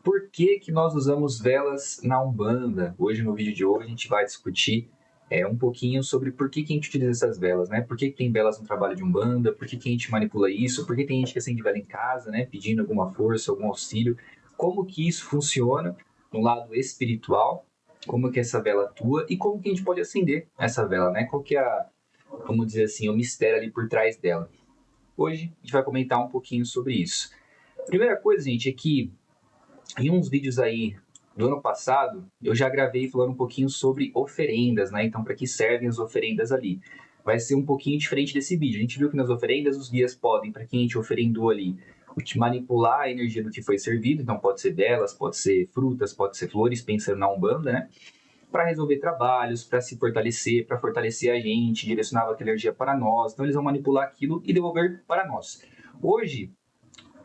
Por que que nós usamos velas na Umbanda? Hoje, no vídeo de hoje, a gente vai discutir um pouquinho sobre por que que a gente utiliza essas velas, né? Por que que tem velas no trabalho de Umbanda? Por que que a gente manipula isso? Por que tem gente que acende vela em casa, né? Pedindo alguma força, algum auxílio. Como que isso funciona no lado espiritual? Como que essa vela atua? E como que a gente pode acender essa vela, né? Qual que é vamos dizer assim, o mistério ali por trás dela? Hoje, a gente vai comentar um pouquinho sobre isso. Primeira coisa, gente, é que em uns vídeos aí do ano passado, eu já gravei falando um pouquinho sobre oferendas, né? Então, para que servem as oferendas ali? Vai ser um pouquinho diferente desse vídeo. A gente viu que nas oferendas os guias podem, para quem a gente oferendou ali, manipular a energia do que foi servido. Então, pode ser velas, pode ser frutas, pode ser flores, pensando na Umbanda, né? Para resolver trabalhos, para se fortalecer, para fortalecer a gente, direcionar aquela energia para nós. Então, eles vão manipular aquilo e devolver para nós. Hoje,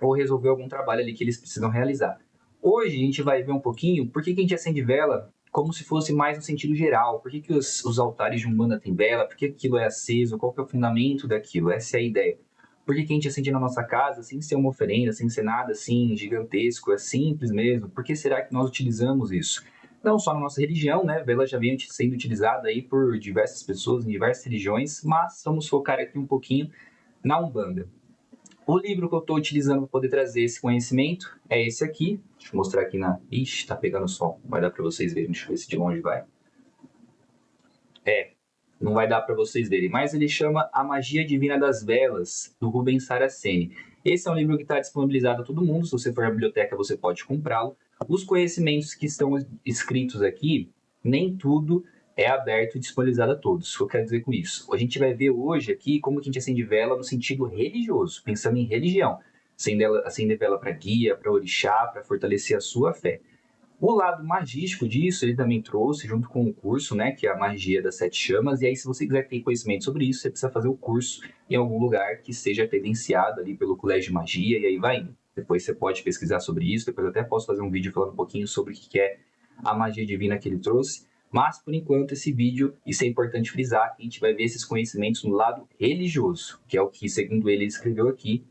ou resolver algum trabalho ali que eles precisam realizar. Hoje a gente vai ver um pouquinho por que a gente acende vela como se fosse mais no sentido geral. Por que que os altares de Umbanda têm vela? Por que aquilo é aceso? Qual que é o fundamento daquilo? Essa é a ideia. Por que que a gente acende na nossa casa sem ser uma oferenda, sem ser nada assim gigantesco? É simples mesmo. Por que será que nós utilizamos isso? Não só na nossa religião, né? Vela já vem sendo utilizada aí por diversas pessoas em diversas religiões, mas vamos focar aqui um pouquinho na Umbanda. O livro que eu estou utilizando para poder trazer esse conhecimento é esse aqui. Deixa eu mostrar aqui na... Ixi, tá pegando sol. Vai dar para vocês verem. Deixa eu ver se de longe vai. Não vai dar para vocês verem. Mas ele chama A Magia Divina das Velas, do Rubens Saraceni. Esse é um livro que está disponibilizado a todo mundo. Se você for à biblioteca, você pode comprá-lo. Os conhecimentos que estão escritos aqui, nem tudo é aberto e disponibilizado a todos. O que eu quero dizer com isso? A gente vai ver hoje aqui como que a gente acende vela no sentido religioso, pensando em religião. Acender vela para guia, para orixá, para fortalecer a sua fé. O lado magístico disso, ele também trouxe, junto com o curso, né, que é a magia das 7 chamas, e aí se você quiser ter conhecimento sobre isso, você precisa fazer o curso em algum lugar que seja credenciado ali pelo Colégio de Magia, e aí vai indo. Depois você pode pesquisar sobre isso, depois eu até posso fazer um vídeo falando um pouquinho sobre o que é a magia divina que ele trouxe, mas por enquanto esse vídeo, isso é importante frisar, a gente vai ver esses conhecimentos no lado religioso, que é o que, segundo ele escreveu aqui,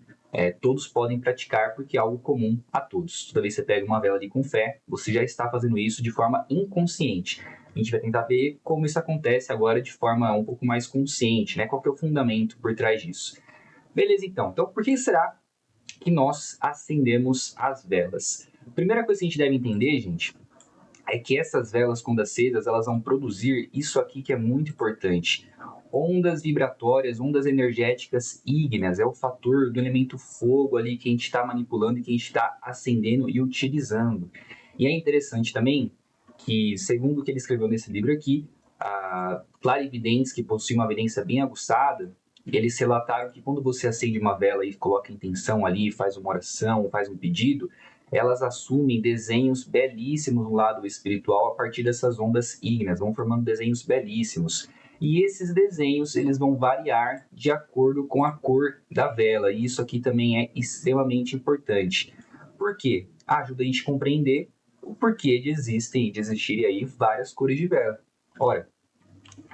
todos podem praticar porque é algo comum a todos. Toda vez que você pega uma vela ali com fé, você já está fazendo isso de forma inconsciente. A gente vai tentar ver como isso acontece agora de forma um pouco mais consciente, né? Qual que é o fundamento por trás disso. Beleza, então. Então, por que será que nós acendemos as velas? A primeira coisa que a gente deve entender, gente, é que essas velas, quando acesas, elas vão produzir isso aqui que é muito importante. Ondas vibratórias, ondas energéticas ígneas, é o fator do elemento fogo ali que a gente está manipulando e que a gente está acendendo e utilizando. E é interessante também que, segundo o que ele escreveu nesse livro aqui, clarividentes que possuem uma evidência bem aguçada, eles relataram que quando você acende uma vela e coloca intenção ali, faz uma oração, faz um pedido, elas assumem desenhos belíssimos no lado espiritual a partir dessas ondas ígneas, vão formando desenhos belíssimos. E esses desenhos, eles vão variar de acordo com a cor da vela, e isso aqui também é extremamente importante. Por quê? Ajuda a gente a compreender o porquê de existirem aí várias cores de vela. Ora,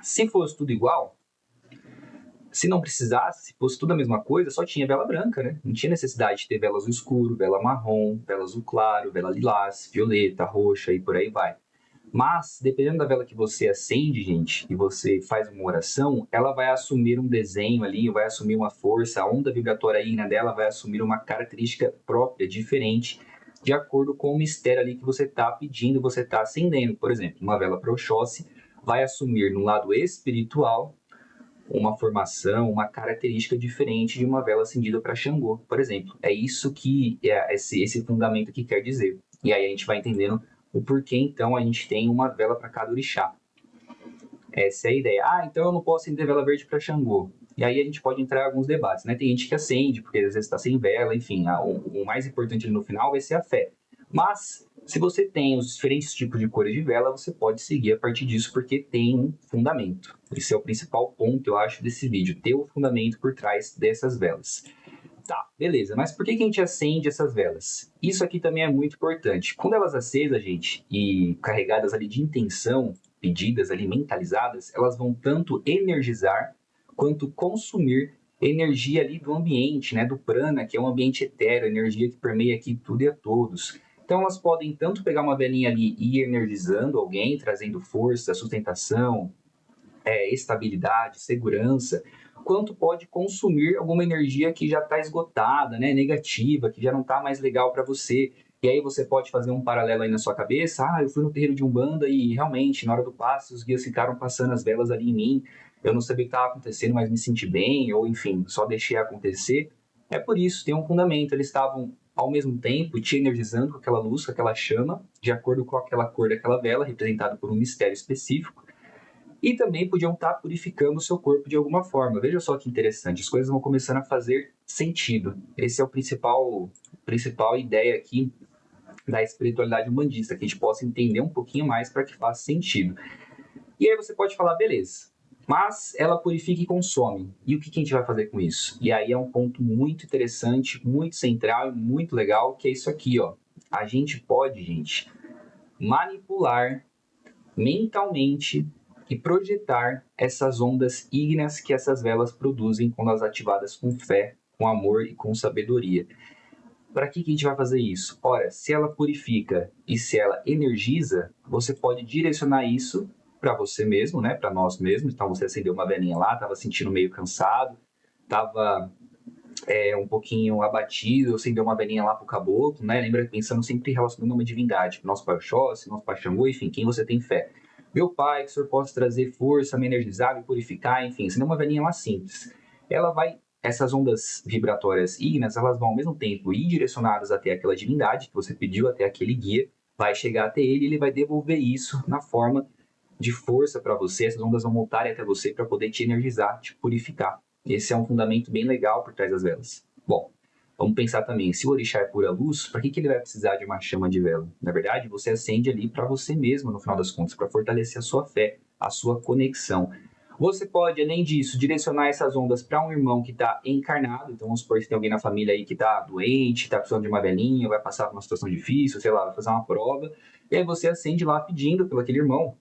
se fosse tudo igual, se não precisasse, se fosse tudo a mesma coisa, só tinha vela branca, né? Não tinha necessidade de ter vela azul escuro, vela marrom, vela azul claro, vela lilás, violeta, roxa e por aí vai. Mas, dependendo da vela que você acende, gente, e você faz uma oração, ela vai assumir um desenho ali, vai assumir uma força, a onda vibratória ígnea dela vai assumir uma característica própria, diferente, de acordo com o mistério ali que você está pedindo, você está acendendo. Por exemplo, uma vela para Oxóssi vai assumir no lado espiritual uma formação, uma característica diferente de uma vela acendida para Xangô, por exemplo. É isso que esse fundamento aqui quer dizer. E aí a gente vai entendendo o porquê, então, a gente tem uma vela para cada orixá. Essa é a ideia. Então eu não posso acender vela verde para Xangô. E aí a gente pode entrar em alguns debates, né? Tem gente que acende, porque às vezes está sem vela, enfim. O mais importante no final vai ser a fé. Mas, se você tem os diferentes tipos de cores de vela, você pode seguir a partir disso, porque tem um fundamento. Esse é o principal ponto, eu acho, desse vídeo, ter o fundamento por trás dessas velas. Tá, beleza, mas por que a gente acende essas velas? Isso aqui também é muito importante. Quando elas acesas, gente, e carregadas ali de intenção, pedidas ali, mentalizadas, elas vão tanto energizar quanto consumir energia ali do ambiente, né, do prana, que é um ambiente etéreo, energia que permeia aqui tudo e a todos. Então, elas podem tanto pegar uma velinha ali e ir energizando alguém, trazendo força, sustentação, estabilidade, segurança, quanto pode consumir alguma energia que já está esgotada, né, negativa, que já não está mais legal para você. E aí você pode fazer um paralelo aí na sua cabeça, eu fui no terreiro de Umbanda e realmente, na hora do passe, os guias ficaram passando as velas ali em mim, eu não sabia o que estava acontecendo, mas me senti bem, ou enfim, só deixei acontecer. É por isso, tem um fundamento, eles estavam ao mesmo tempo te energizando com aquela luz, com aquela chama, de acordo com aquela cor daquela vela, representada por um mistério específico, e também podiam estar purificando o seu corpo de alguma forma. Veja só que interessante, as coisas vão começando a fazer sentido. Esse é o principal ideia aqui da espiritualidade humanista, que a gente possa entender um pouquinho mais para que faça sentido. E aí você pode falar, beleza, mas ela purifica e consome. E o que a gente vai fazer com isso? E aí é um ponto muito interessante, muito central e muito legal, que é isso aqui, ó. A gente pode, gente, manipular mentalmente e projetar essas ondas ígneas que essas velas produzem quando as ativadas com fé, com amor e com sabedoria. Para que a gente vai fazer isso? Ora, se ela purifica e se ela energiza, você pode direcionar isso para você mesmo, né? Para nós mesmos. Então você acendeu uma velinha lá, estava sentindo meio cansado, estava um pouquinho abatido, acendeu uma velinha lá pro caboclo, né? Lembra, pensando sempre relacionando uma divindade, nosso pai Oxóssi, nosso pai Xangô, enfim, quem você tem fé. Meu pai, que o senhor possa trazer força, me energizar, me purificar, enfim, acendeu uma velinha lá simples. Ela vai, essas ondas vibratórias ígneas, elas vão ao mesmo tempo ir direcionadas até aquela divindade que você pediu, até aquele guia, vai chegar até ele e ele vai devolver isso na forma de força para você, essas ondas vão voltarem até você para poder te energizar, te purificar. Esse é um fundamento bem legal por trás das velas. Bom, vamos pensar também, se o orixá é pura luz, para que ele vai precisar de uma chama de vela? Na verdade, você acende ali para você mesmo, no final das contas, para fortalecer a sua fé, a sua conexão. Você pode, além disso, direcionar essas ondas para um irmão que está encarnado. Então, vamos supor que tem alguém na família aí que está doente, está precisando de uma velhinha, vai passar por uma situação difícil, sei lá, vai fazer uma prova. E aí você acende lá pedindo pelo aquele irmão,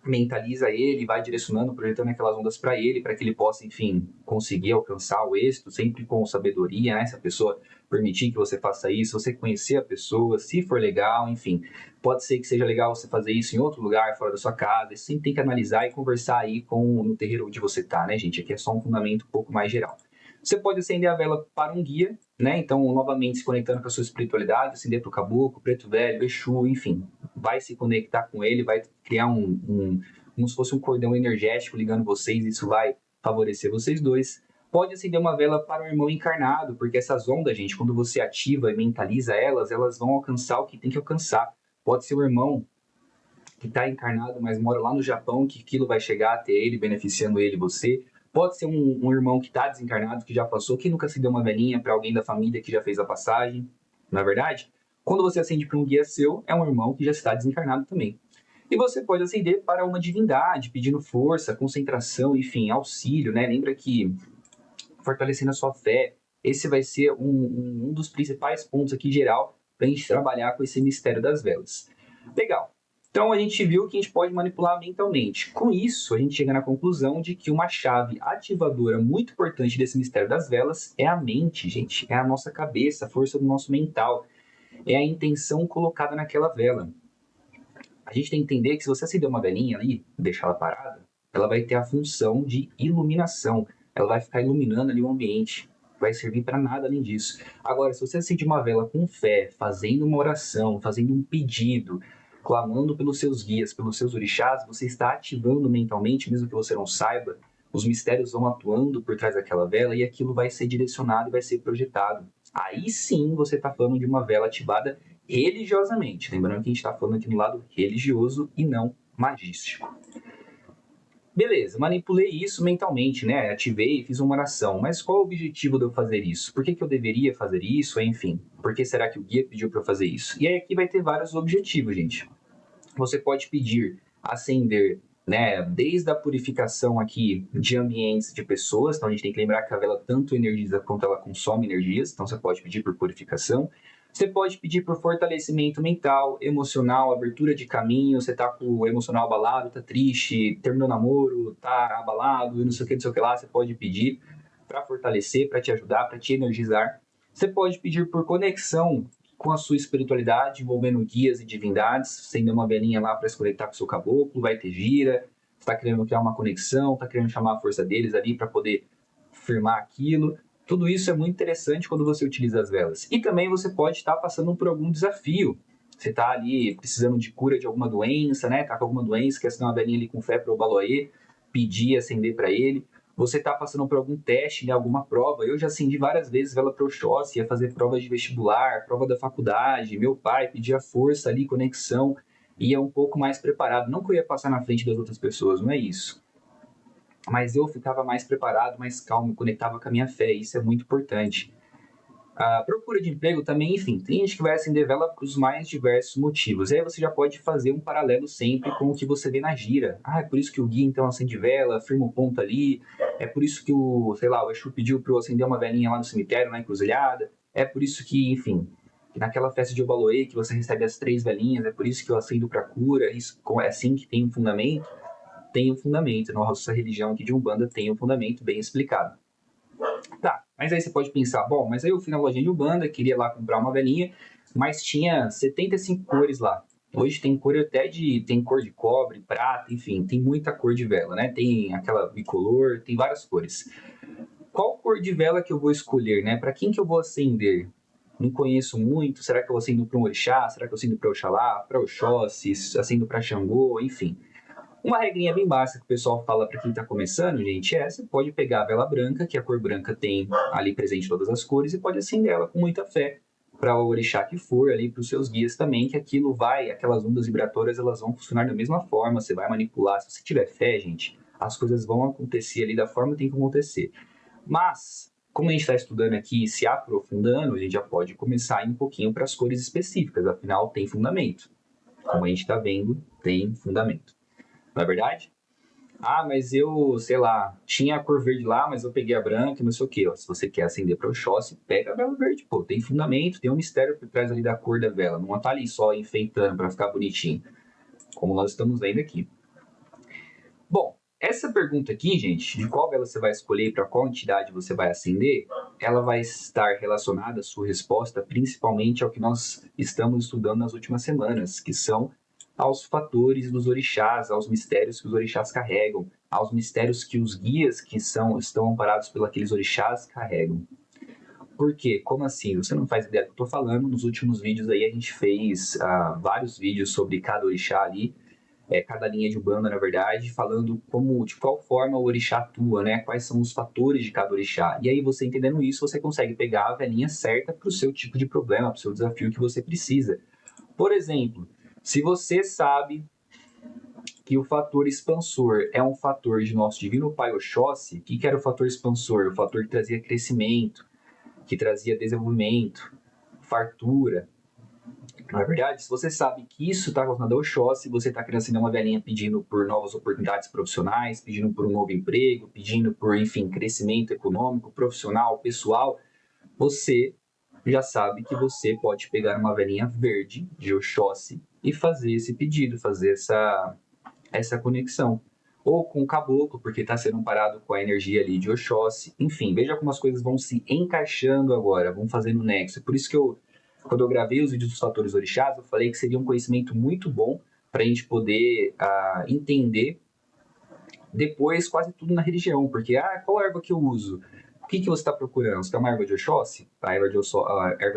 mentaliza ele, vai direcionando, projetando aquelas ondas para ele, para que ele possa, enfim, conseguir alcançar o êxito, sempre com sabedoria, né? Se a pessoa permitir que você faça isso, você conhecer a pessoa, se for legal, enfim. Pode ser que seja legal você fazer isso em outro lugar, fora da sua casa, você sempre tem que analisar e conversar aí no terreiro onde você tá, né, gente? Aqui é só um fundamento um pouco mais geral. Você pode acender a vela para um guia, né? Então, novamente, se conectando com a sua espiritualidade, acender para o caboclo, preto velho, Exu, enfim. Vai se conectar com ele, vai criar como se fosse um cordão energético ligando vocês, isso vai favorecer vocês dois. Pode acender uma vela para o irmão encarnado, porque essas ondas, gente, quando você ativa e mentaliza elas, elas vão alcançar o que tem que alcançar. Pode ser o irmão que está encarnado, mas mora lá no Japão, que aquilo vai chegar até ele, beneficiando ele e você. Pode ser um irmão que está desencarnado, que já passou, que nunca se deu uma velhinha para alguém da família que já fez a passagem. Na é verdade, quando você acende para um guia seu, é um irmão que já está desencarnado também. E você pode acender para uma divindade, pedindo força, concentração, enfim, auxílio, né? Lembra que fortalecendo a sua fé, esse vai ser um dos principais pontos aqui geral para a gente trabalhar com esse mistério das velas. Legal. Então a gente viu que a gente pode manipular mentalmente. Com isso, a gente chega na conclusão de que uma chave ativadora muito importante desse mistério das velas é a mente, gente. É a nossa cabeça, a força do nosso mental. É a intenção colocada naquela vela. A gente tem que entender que se você acender uma velinha ali, deixar ela parada, ela vai ter a função de iluminação. Ela vai ficar iluminando ali o ambiente. Vai servir para nada além disso. Agora, se você acende uma vela com fé, fazendo uma oração, fazendo um pedido, clamando pelos seus guias, pelos seus orixás, você está ativando mentalmente, mesmo que você não saiba, os mistérios vão atuando por trás daquela vela e aquilo vai ser direcionado e vai ser projetado. Aí sim você está falando de uma vela ativada religiosamente. Lembrando que a gente está falando aqui no lado religioso e não magístico. Beleza, manipulei isso mentalmente, né? Ativei, fiz uma oração. Mas qual é o objetivo de eu fazer isso? Por que eu deveria fazer isso? Enfim, por que será que o guia pediu para eu fazer isso? E aí aqui vai ter vários objetivos, gente. Você pode pedir acender, né, desde a purificação aqui de ambientes de pessoas. Então a gente tem que lembrar que a vela tanto energiza quanto ela consome energias. Então você pode pedir por purificação. Você pode pedir por fortalecimento mental, emocional, abertura de caminho. Você tá com o emocional abalado, tá triste, terminou o namoro, tá abalado e não sei o que lá. Você pode pedir para fortalecer, para te ajudar, para te energizar. Você pode pedir por conexão com a sua espiritualidade, envolvendo guias e divindades, acender uma velinha lá para se conectar com o seu caboclo, vai ter gira, está querendo criar uma conexão, está querendo chamar a força deles ali para poder firmar aquilo. Tudo isso é muito interessante quando você utiliza as velas. E também você pode estar passando por algum desafio. Você está ali precisando de cura de alguma doença, né? Tá com alguma doença, quer acender uma velinha ali com fé para o Obaloaiê, pedir, acender para ele. Você está passando por algum teste, né, alguma prova. Eu já acendi várias vezes vela para Oxóssi, ia fazer prova de vestibular, prova da faculdade. Meu pai pedia força ali, conexão, ia um pouco mais preparado. Não que eu ia passar na frente das outras pessoas, não é isso. Mas eu ficava mais preparado, mais calmo, conectava com a minha fé. Isso é muito importante. A procura de emprego também, enfim, tem gente que vai acender vela para os mais diversos motivos. E aí você já pode fazer um paralelo sempre com o que você vê na gira. Ah, é por isso que o guia então acende vela, firma o ponto ali. É por isso que o Exu pediu para eu acender uma velinha lá no cemitério, na encruzilhada. É por isso que, enfim, naquela festa de Obaloaiê que você recebe as 3 velinhas, é por isso que eu acendo para cura. Isso é assim que tem um fundamento? Tem um fundamento. Nossa religião aqui de Umbanda tem um fundamento bem explicado. Tá, mas aí você pode pensar, bom, mas aí eu fui na lojinha de Umbanda, queria lá comprar uma velinha, mas tinha 75 cores lá. Hoje tem cor até tem cor de cobre, prata, enfim, tem muita cor de vela, né? Tem aquela bicolor, tem várias cores. Qual cor de vela que eu vou escolher, né? Para quem que eu vou acender? Não conheço muito, será que eu acendo para um orixá? Será que eu acendo para Oxalá, para Oxóssi, acendo para Xangô, enfim. Uma regrinha bem básica que o pessoal fala para quem está começando, gente, é você pode pegar a vela branca, que a cor branca tem ali presente todas as cores, e pode acender ela com muita fé para o orixá que for, ali para os seus guias também, que aquilo vai, aquelas ondas vibratórias, elas vão funcionar da mesma forma, você vai manipular. Se você tiver fé, gente, as coisas vão acontecer ali da forma que tem que acontecer. Mas, como a gente está estudando aqui e se aprofundando, a gente já pode começar a ir um pouquinho para as cores específicas, afinal tem fundamento. Como a gente está vendo, tem fundamento. Não é verdade? Ah, mas eu, sei lá, tinha a cor verde lá, mas eu peguei a branca, não sei o quê. Ó, se você quer acender para o Oxóssi, pega a vela verde, pô. Tem fundamento, tem um mistério por trás ali da cor da vela. Não tá ali só enfeitando para ficar bonitinho, como nós estamos vendo aqui. Bom, essa pergunta aqui, gente, de qual vela você vai escolher e para qual entidade você vai acender, ela vai estar relacionada, a sua resposta, principalmente ao que nós estamos estudando nas últimas semanas, que são aos fatores dos orixás, aos mistérios que os orixás carregam, aos mistérios que os guias que estão amparados pelos aqueles orixás carregam. Por quê? Como assim? Você não faz ideia do que eu estou falando. Nos últimos vídeos aí a gente fez vários vídeos sobre cada orixá ali, cada linha de Umbanda, na verdade, falando de qual forma o orixá atua, né? Quais são os fatores de cada orixá. E aí você entendendo isso, você consegue pegar a velinha certa para o seu tipo de problema, para o seu desafio que você precisa. Por exemplo, se você sabe que o fator expansor é um fator de nosso divino pai Oxóssi, o que era o fator expansor? O fator que trazia crescimento, que trazia desenvolvimento, fartura. Na verdade, se você sabe que isso está relacionado ao Oxóssi, você está querendo acender uma velhinha pedindo por novas oportunidades profissionais, pedindo por um novo emprego, pedindo por, enfim, crescimento econômico, profissional, pessoal, você já sabe que você pode pegar uma velhinha verde de Oxóssi e fazer esse pedido, fazer essa conexão. Ou com o caboclo, porque está sendo amparado com a energia ali de Oxóssi. Enfim, veja como as coisas vão se encaixando agora, vão fazendo nexo. É por isso que quando eu gravei os vídeos dos fatores orixás, eu falei que seria um conhecimento muito bom para a gente poder entender depois quase tudo na religião. Porque, qual erva que eu uso? O que você está procurando? Você quer uma erva de Oxóssi? A erva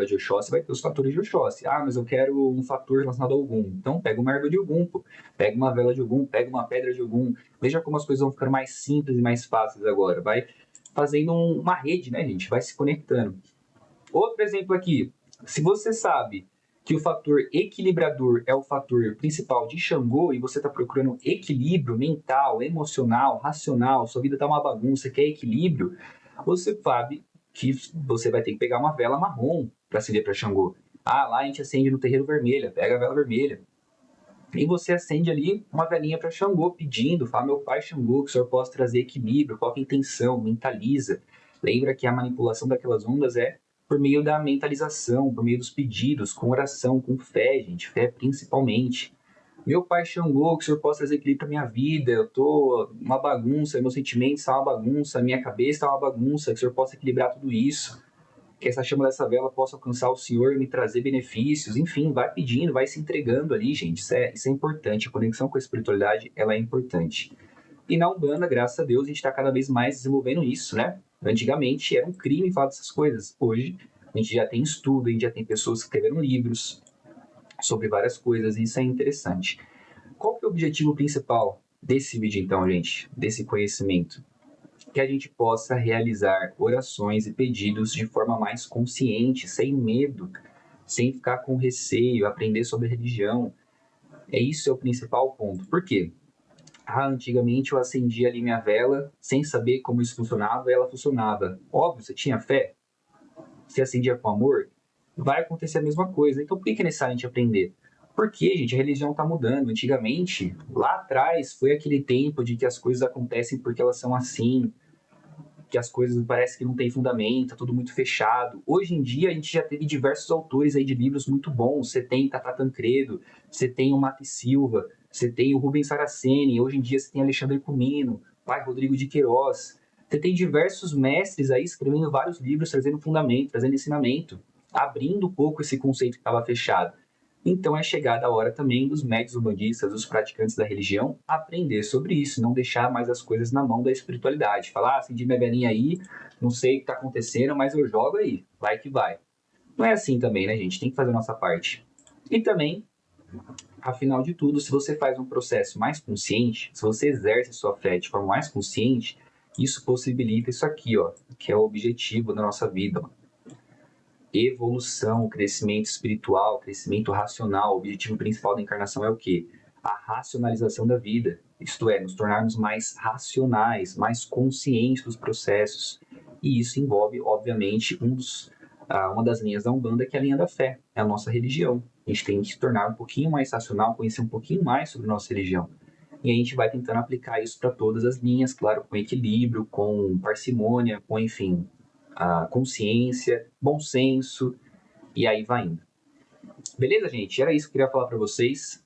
de Oxóssi vai ter os fatores de Oxóssi. Mas eu quero um fator relacionado ao Ogum. Então, pega uma erva de Ogum, pô. Pega uma vela de Ogum, pega uma pedra de Ogum. Veja como as coisas vão ficando mais simples e mais fáceis agora. Vai fazendo uma rede, né, gente? Vai se conectando. Outro exemplo aqui. Se você sabe que o fator equilibrador é o fator principal de Xangô e você está procurando equilíbrio mental, emocional, racional, sua vida está uma bagunça, quer equilíbrio, você sabe que você vai ter que pegar uma vela marrom para acender para Xangô. Lá a gente acende no terreiro vermelha, pega a vela vermelha. E você acende ali uma velinha para Xangô, pedindo, fala, meu pai Xangô, que o senhor possa trazer equilíbrio, coloca intenção, mentaliza. Lembra que a manipulação daquelas ondas é por meio da mentalização, por meio dos pedidos, com oração, com fé, gente, fé principalmente. Meu pai Xangô, que o senhor possa trazer equilíbrio para minha vida, eu tô uma bagunça, meus sentimentos estão uma bagunça, minha cabeça está uma bagunça, que o senhor possa equilibrar tudo isso. que essa chama dessa vela possa alcançar o Senhor e me trazer benefícios, enfim, vai pedindo, vai se entregando ali, gente, isso é importante, a conexão com a espiritualidade, ela é importante. E na Umbanda, graças a Deus, a gente está cada vez mais desenvolvendo isso, né? Antigamente era um crime falar dessas coisas, hoje a gente já tem estudo, a gente já tem pessoas que escreveram livros sobre várias coisas, e isso é interessante. Qual que é o objetivo principal desse vídeo então, gente, desse conhecimento? Que a gente possa realizar orações e pedidos de forma mais consciente, sem medo, sem ficar com receio, aprender sobre religião. Isso é o principal ponto. Por quê? Antigamente eu acendia ali minha vela sem saber como isso funcionava e ela funcionava. Óbvio, você tinha fé, você acendia com amor, vai acontecer a mesma coisa. Então por que é necessário a gente aprender? Porque, gente, a religião está mudando. Antigamente, lá atrás, foi aquele tempo de que as coisas acontecem porque elas são assim, que as coisas parecem que não tem fundamento, tá tudo muito fechado. Hoje em dia, a gente já teve diversos autores aí de livros muito bons. Você tem Tata Tancredo, você tem o Mate Silva, você tem o Rubens Saraceni, hoje em dia você tem Alexandre Comino, pai Rodrigo de Queiroz. Você tem diversos mestres aí escrevendo vários livros, trazendo fundamento, trazendo ensinamento, abrindo um pouco esse conceito que estava fechado. Então é chegada a hora também dos médios umbandistas, dos praticantes da religião, aprender sobre isso, não deixar mais as coisas na mão da espiritualidade. Falar, acendi minha velhinha aí, não sei o que está acontecendo, mas eu jogo aí, vai que vai. Não é assim também, né, gente? Tem que fazer a nossa parte. E também, afinal de tudo, se você faz um processo mais consciente, se você exerce sua fé de forma mais consciente, isso possibilita isso aqui, ó, que é o objetivo da nossa vida, ó. Evolução, crescimento espiritual, crescimento racional. O objetivo principal da encarnação é o quê? A racionalização da vida, isto é, nos tornarmos mais racionais, mais conscientes dos processos. E isso envolve, obviamente, uma das linhas da Umbanda, que é a linha da fé, é a nossa religião. A gente tem que se tornar um pouquinho mais racional, conhecer um pouquinho mais sobre a nossa religião. E a gente vai tentando aplicar isso para todas as linhas, claro, com equilíbrio, com parcimônia, com, enfim, a consciência, bom senso, e aí vai indo. Beleza, gente? Era isso que eu queria falar para vocês.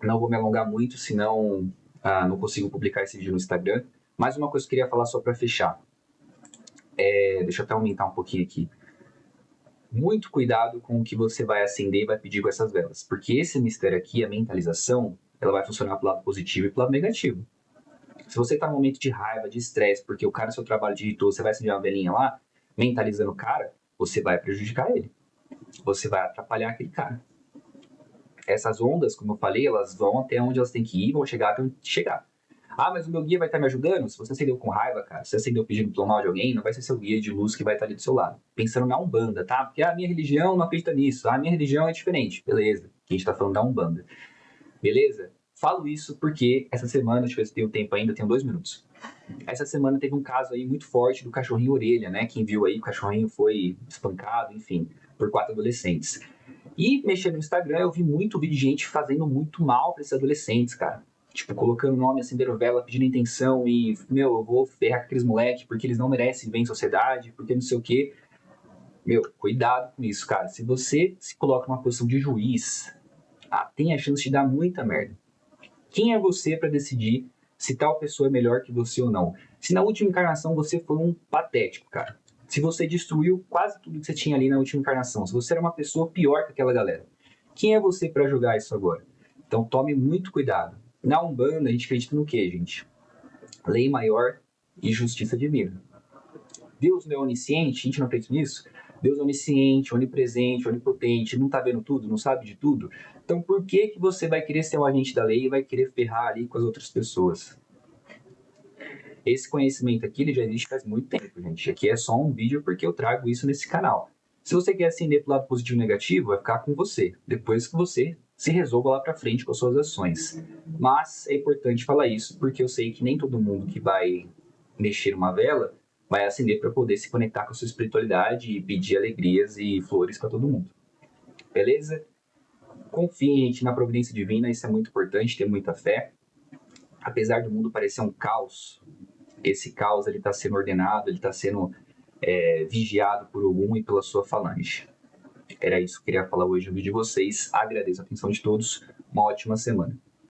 Não vou me alongar muito, senão não consigo publicar esse vídeo no Instagram. Mais uma coisa que eu queria falar só para fechar. Deixa eu até aumentar um pouquinho aqui. Muito cuidado com o que você vai acender e vai pedir com essas velas, porque esse mistério aqui, a mentalização, ela vai funcionar pro lado positivo e pro lado negativo. Se você tá num momento de raiva, de estresse, porque o cara no seu trabalho digitou, você vai acender uma velinha lá, mentalizando o cara, você vai prejudicar ele. Você vai atrapalhar aquele cara. Essas ondas, como eu falei, elas vão até onde elas têm que ir, vão chegar até onde chegar. Mas o meu guia vai estar me ajudando? Se você acendeu com raiva, cara, se você acendeu pedindo pelo mal de alguém, não vai ser seu guia de luz que vai estar ali do seu lado. Pensando na Umbanda, tá? Porque a minha religião não acredita nisso, a minha religião é diferente. Beleza, que a gente tá falando da Umbanda. Beleza? Falo isso porque essa semana, deixa eu ver se tenho tempo ainda, tenho 2 minutos. Essa semana teve um caso aí muito forte do cachorrinho orelha, né? Quem viu aí, o cachorrinho foi espancado, enfim, por 4 adolescentes. E mexendo no Instagram, eu vi muito vídeo de gente fazendo muito mal para esses adolescentes, cara. Tipo, colocando nome, acendendo vela, pedindo intenção e, eu vou ferrar com aqueles moleques porque eles não merecem viver em sociedade, porque não sei o quê. Cuidado com isso, cara. Se você se coloca numa posição de juiz, tem a chance de dar muita merda. Quem é você para decidir se tal pessoa é melhor que você ou não? Se na última encarnação você foi um patético, cara. Se você destruiu quase tudo que você tinha ali na última encarnação, se você era uma pessoa pior que aquela galera, quem é você para julgar isso agora? Então tome muito cuidado. Na Umbanda a gente acredita no quê, gente? Lei maior e justiça divina. Deus não é onisciente? A gente não acredita nisso? Deus é onisciente, onipresente, onipotente, não tá vendo tudo, não sabe de tudo? Então por que você vai querer ser um agente da lei e vai querer ferrar ali com as outras pessoas? Esse conhecimento aqui ele já existe faz muito tempo, gente. Aqui é só um vídeo porque eu trago isso nesse canal. Se você quer acender pro lado positivo e negativo, vai ficar com você. Depois que você se resolva lá para frente com as suas ações. Mas é importante falar isso porque eu sei que nem todo mundo que vai mexer uma vela vai acender para poder se conectar com a sua espiritualidade e pedir alegrias e flores para todo mundo. Beleza? Confiem, gente, na providência divina, isso é muito importante, ter muita fé. Apesar do mundo parecer um caos, esse caos está sendo ordenado, ele está sendo vigiado por algum e pela sua falange. Era isso que eu queria falar hoje no vídeo de vocês. Agradeço a atenção de todos. Uma ótima semana.